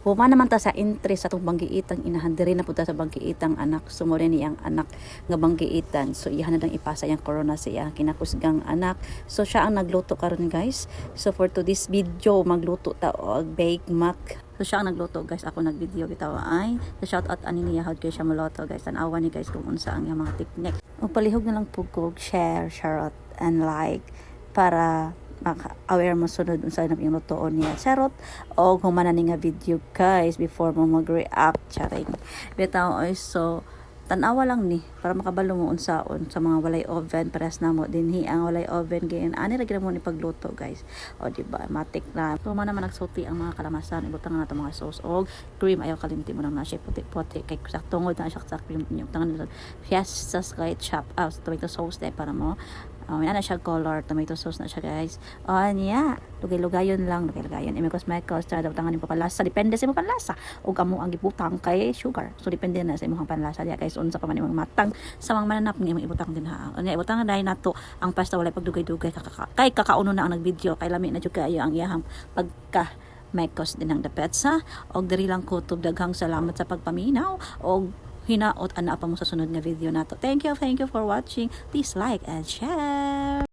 Huma naman ta sa interest sa itong banggiitang inahan, diri na po ta sa banggiitang anak, sumuli niyang anak nga banggiitan. So iyahan na lang ipasa yung corona sa iyang kinakusgang anak. So siya ang nagluto karon guys. So for today's video, magluto ta og Big Mac. So siya ang nagluto guys, ako nagvideo bitaw ay. So shout out ani niya hod kay siya muluto guys. Tanawa ni guys kung unsa ang iyang mga technique. Og palihog na lang po kog share, and like para aware mo sunod unsa na yung lutoon niya charot o humana ni nga video guys before mo mag-react charing bitaw ay so tanawa lang ni para makabalo mo unsaon sa mga walay oven pares na mo dinhi ang walay oven gayon ani ra gyud mo ni pagluto guys o di ba matik na so man naman nagsulti ang mga kalamasan ibutang na to mga sauce og cream ayaw kalimti mo lang na siya puti-puti kay sak tungod na siya sa cream yung tangan fiestas kahit chop out tomato sauce de para mo yan na siya color, tomato sauce na siya guys. Niya, lugay-lugayon lang, lugay-lugayon. Imi cosmetics, tsaka daw ni panlasa. Depende sa imong panlasa. O amo ang gibutang kay sugar. So depende na sa imong panlasa diya guys. Unsa pa man imong matang sa mga mananap nga imong ibutang din ha. Nya ibutang dai nato ang pasta walay pagdugay-dugay kay kakauno na ang nagvideo kay lami na jud kayo ang iyang pagka mekos din ang dapetsa og diri lang kutob daghang salamat sa pagpaminaw og hinaot ana pa mo sa sunod nga video nato. Thank you for watching. Please like and share.